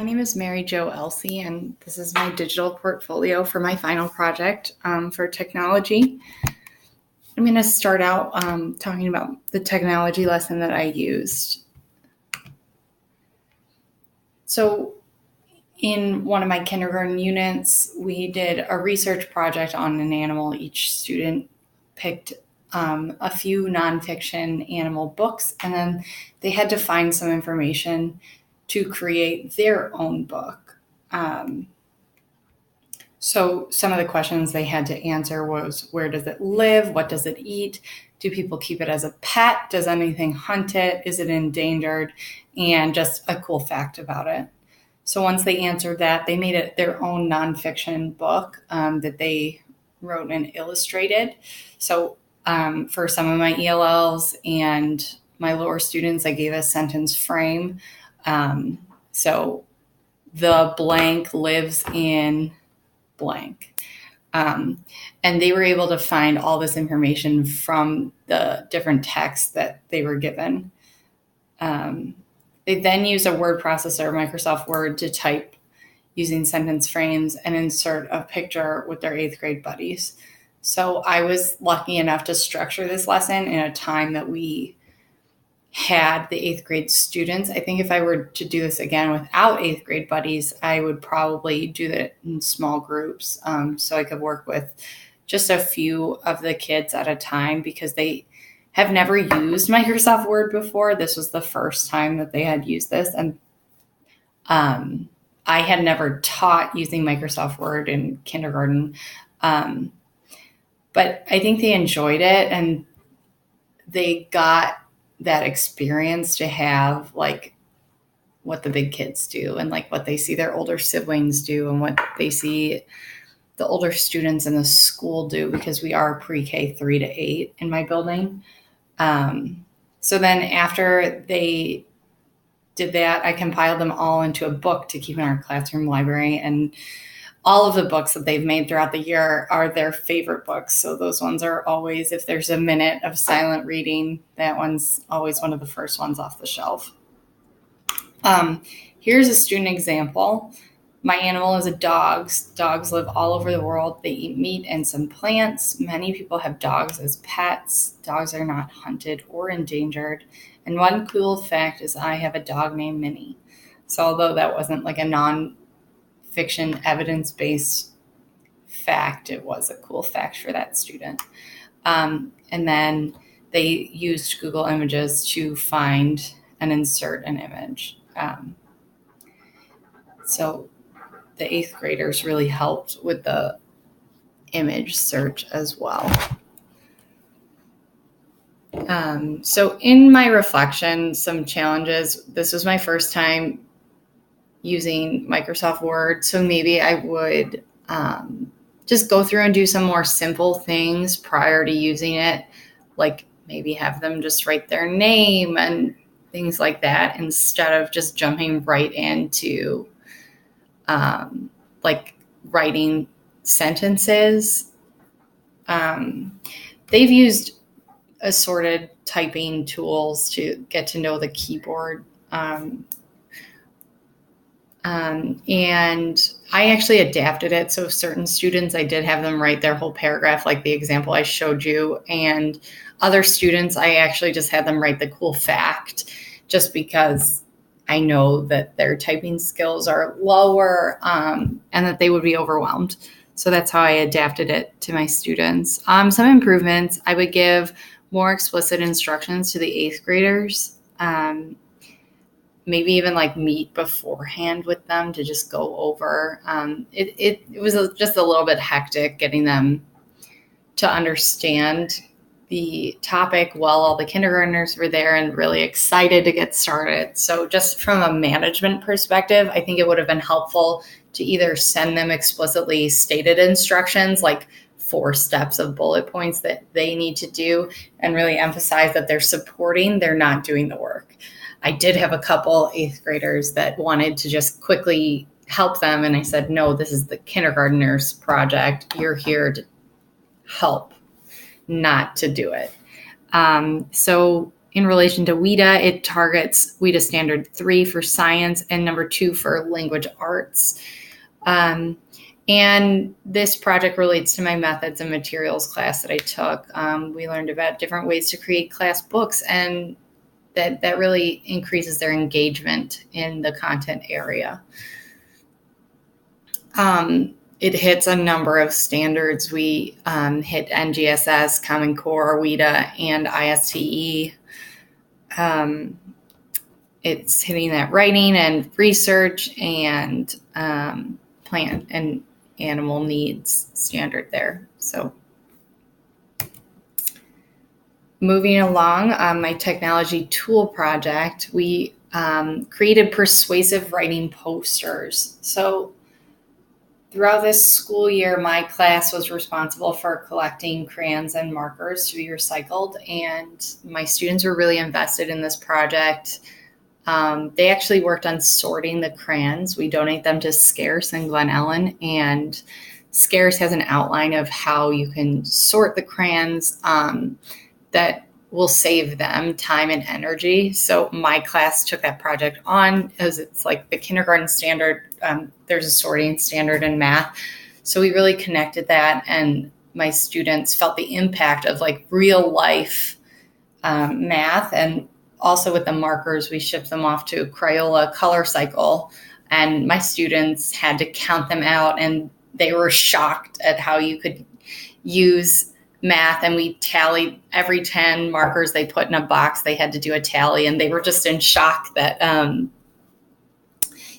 My name is Mary Jo Elsey, and this is my digital portfolio for my final project for technology. I'm going to start out talking about the technology lesson that I used. So in one of my kindergarten units, we did a research project on an animal. Each student picked a few nonfiction animal books, and then they had to find some information to create their own book. So some of the questions they had to answer was, where does it live? What does it eat? Do people keep it as a pet? Does anything hunt it? Is it endangered? And just a cool fact about it. So once they answered that, they made it their own nonfiction book that they wrote and illustrated. So for some of my ELLs and my lower students, I gave a sentence frame. So the blank lives in blank. And they were able to find all this information from the different texts that they were given. They then used a word processor, Microsoft Word, to type using sentence frames and insert a picture with their 8th grade buddies. So I was lucky enough to structure this lesson in a time that we had the 8th grade students. I think if I were to do this again without 8th grade buddies, I would probably do that in small groups. So I could work with just a few of the kids at a time because they have never used Microsoft Word before. This was the first time that they had used this. And I had never taught using Microsoft Word in kindergarten. But I think they enjoyed it and they got that experience to have like what the big kids do and like what they see their older siblings do and what they see the older students in the school do, because we are pre-K 3 to 8 in my building. So then after they did that, I compiled them all into a book to keep in our classroom library, and all of the books that they've made throughout the year are their favorite books. So those ones are always, if there's a minute of silent reading, that one's always one of the first ones off the shelf. Here's a student example. My animal is a dog. Dogs live all over the world. They eat meat and some plants. Many people have dogs as pets. Dogs are not hunted or endangered. And one cool fact is I have a dog named Minnie. So although that wasn't like a non-fiction evidence-based fact, it was a cool fact for that student. And then they used Google Images to find and insert an image. So the 8th graders really helped with the image search as well. So in my reflection, some challenges. This was my first time using Microsoft Word, so maybe I would just go through and do some more simple things prior to using it, like maybe have them just write their name and things like that instead of just jumping right into like writing sentences. They've used assorted typing tools to get to know the keyboard. And I actually adapted it. So certain students, I did have them write their whole paragraph, like the example I showed you. And other students, I actually just had them write the cool fact, just because I know that their typing skills are lower and that they would be overwhelmed. So that's how I adapted it to my students. Some improvements, I would give more explicit instructions to the 8th graders. Maybe even like meet beforehand with them to just go over. It was just a little bit hectic getting them to understand the topic while all the kindergartners were there and really excited to get started. So just from a management perspective, I think it would have been helpful to either send them explicitly stated instructions, like 4 steps of bullet points that they need to do, and really emphasize that they're supporting, they're not doing the work. I did have a couple 8th graders that wanted to just quickly help them. And I said, no, this is the kindergartners project. You're here to help, not to do it. So in relation to WIDA, it targets WIDA Standard 3 for science and number 2 for language arts. And this project relates to my methods and materials class that I took. We learned about different ways to create class books, and that really increases their engagement in the content area. It hits a number of standards. We hit NGSS, Common Core, WIDA, and ISTE. It's hitting that writing and research and plant and animal needs standard there. So moving along, my technology tool project, we created persuasive writing posters. So throughout this school year, my class was responsible for collecting crayons and markers to be recycled, and my students were really invested in this project. They actually worked on sorting the crayons. We donate them to Scarce and Glen Ellen, and Scarce has an outline of how you can sort the crayons that will save them time and energy. So my class took that project on as it's like the kindergarten standard. There's a sorting standard in math. So we really connected that, and my students felt the impact of like real life math. And also with the markers, we shipped them off to Crayola Color Cycle, and my students had to count them out, and they were shocked at how you could use math. And we tallied every 10 markers they put in a box. They had to do a tally, and they were just in shock that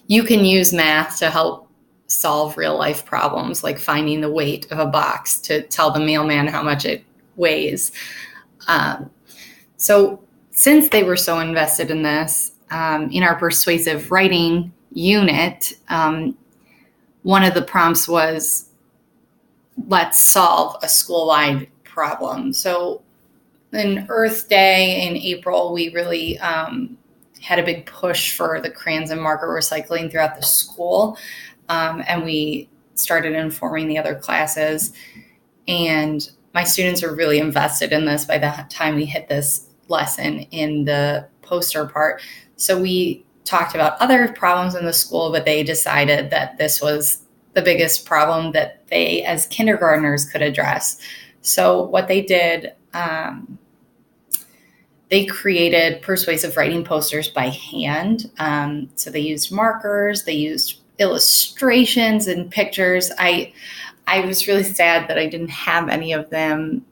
you can use math to help solve real life problems, like finding the weight of a box to tell the mailman how much it weighs. So since they were so invested in this, in our persuasive writing unit, one of the prompts was, let's solve a school-wide problem. So in Earth Day in April, we really had a big push for the crayons and marker recycling throughout the school. And we started informing the other classes. And my students are really invested in this by the time we hit this lesson in the poster part. So we talked about other problems in the school, but they decided that this was the biggest problem that they as kindergartners could address. So what they did, they created persuasive writing posters by hand. So they used markers, they used illustrations and pictures. I was really sad that I didn't have any of them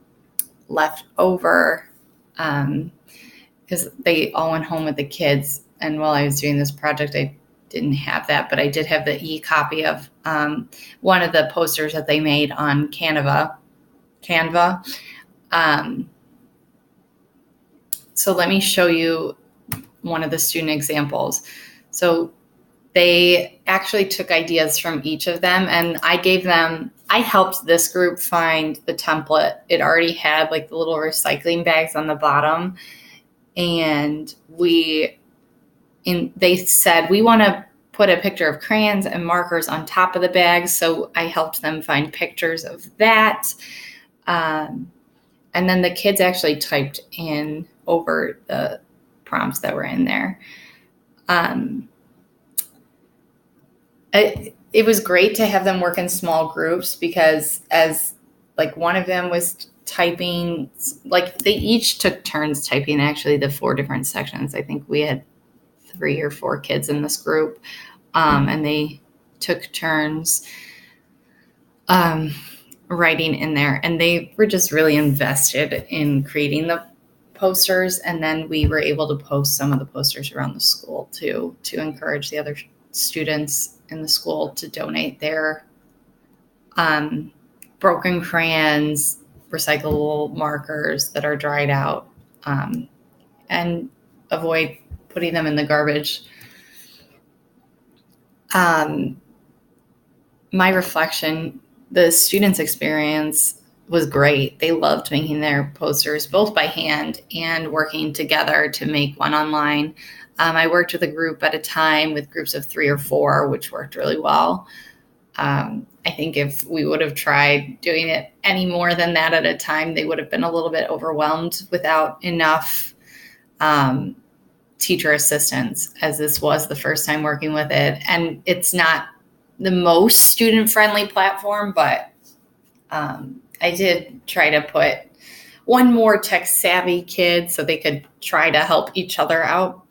left over because they all went home with the kids. And while I was doing this project, I didn't have that, but I did have the e-copy of one of the posters that they made on Canva. So let me show you one of the student examples. So they actually took ideas from each of them, and I helped this group find the template. It already had like the little recycling bags on the bottom, and they said, we want to put a picture of crayons and markers on top of the bags. So I helped them find pictures of that. And then the kids actually typed in over the prompts that were in there. It was great to have them work in small groups because as like one of them was typing, like they each took turns typing actually the 4 different sections. I think we had 3 or 4 kids in this group, and they took turns writing in there, and they were just really invested in creating the posters. And then we were able to post some of the posters around the school too, to encourage the other students in the school to donate their broken crayons, recyclable markers that are dried out, and avoid putting them in the garbage. My reflection, the students' experience was great. They loved making their posters both by hand and working together to make one online. I worked with a group at a time with groups of 3 or 4, which worked really well. I think if we would have tried doing it any more than that at a time, they would have been a little bit overwhelmed without enough teacher assistants, as this was the first time working with it. And it's not the most student-friendly platform, but I did try to put one more tech-savvy kid so they could try to help each other out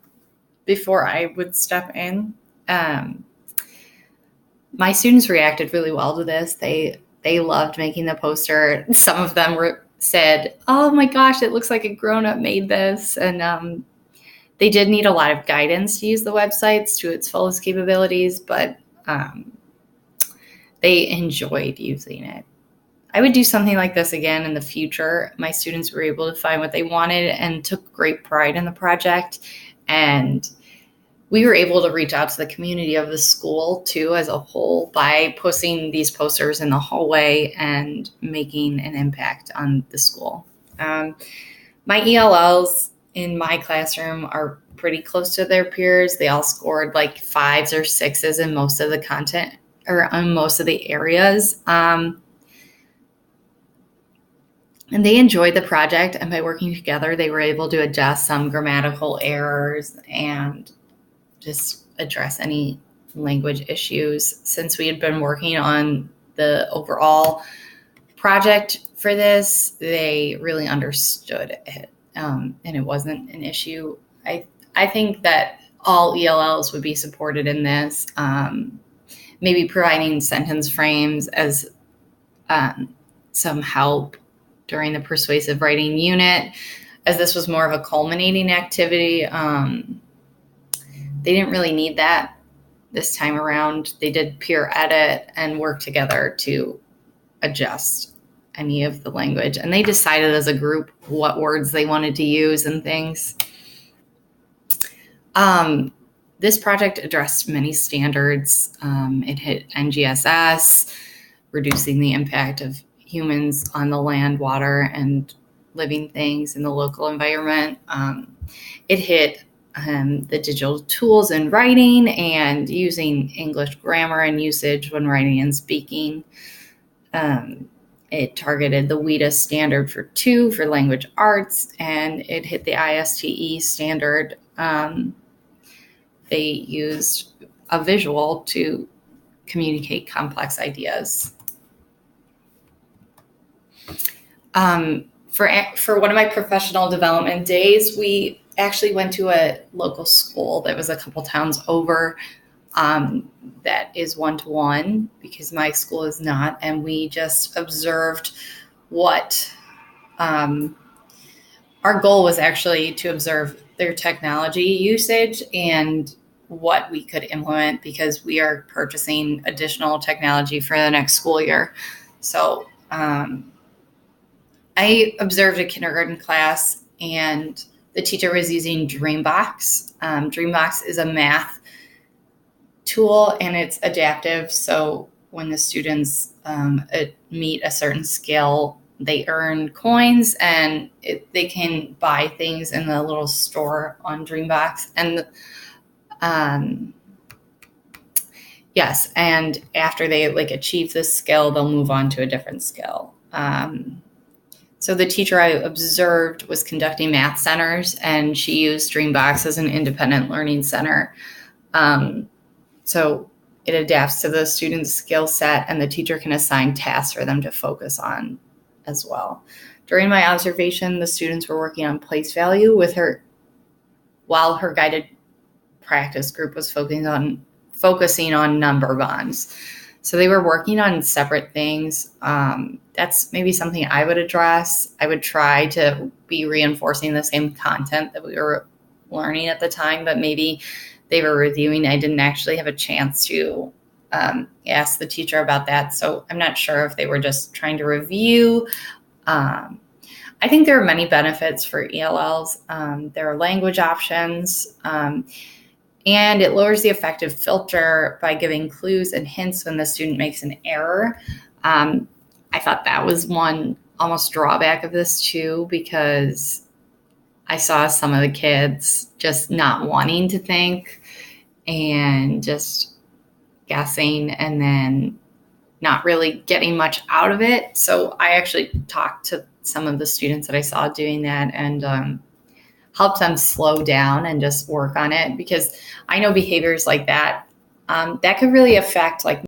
before I would step in. My students reacted really well to this. They loved making the poster. Some of them said, "Oh my gosh, it looks like a grown-up made this." And they did need a lot of guidance to use the websites to its fullest capabilities, but they enjoyed using it. I would do something like this again in the future. My students were able to find what they wanted and took great pride in the project. And we were able to reach out to the community of the school too as a whole by posting these posters in the hallway and making an impact on the school. My ELLs in my classroom are pretty close to their peers. They all scored like 5s or 6s in most of the content or on most of the areas. And they enjoyed the project, and by working together, they were able to adjust some grammatical errors and just address any language issues. Since we had been working on the overall project for this, they really understood it, and it wasn't an issue. I think that all ELLs would be supported in this, maybe providing sentence frames as some help during the persuasive writing unit, as this was more of a culminating activity. They didn't really need that this time around. They did peer edit and work together to adjust any of the language. And they decided as a group what words they wanted to use and things. This project addressed many standards. It hit NGSS, reducing the impact of humans on the land, water, and living things in the local environment. It hit the digital tools in writing and using English grammar and usage when writing and speaking. It targeted the WIDA standard for 2 for language arts, and it hit the ISTE standard. They used a visual to communicate complex ideas. For one of my professional development days, we actually went to a local school that was a couple towns over that is one-to-one, because my school is not, and we just observed what our goal was actually to observe their technology usage and what we could implement, because we are purchasing additional technology for the next school year. So I observed a kindergarten class, and the teacher was using Dreambox. Dreambox is a math tool, and it's adaptive. So when the students meet a certain skill, they earn coins, and they can buy things in the little store on Dreambox. And yes, and after they achieve this skill, they'll move on to a different skill. So the teacher I observed was conducting math centers, and she used Dreambox as an independent learning center. So it adapts to the student's skill set, and the teacher can assign tasks for them to focus on as well. During my observation, the students were working on place value with her, while her guided practice group was focusing on number bonds. So they were working on separate things. That's maybe something I would address. I would try to be reinforcing the same content that we were learning at the time, but maybe they were reviewing. I didn't actually have a chance to ask the teacher about that. So I'm not sure if they were just trying to review. I think there are many benefits for ELLs. There are language options, and it lowers the effective filter by giving clues and hints when the student makes an error. I thought that was one almost drawback of this too, because I saw some of the kids just not wanting to think and just guessing and then not really getting much out of it. So I actually talked to some of the students that I saw doing that, and help them slow down and just work on it, because I know behaviors like that, that could really affect like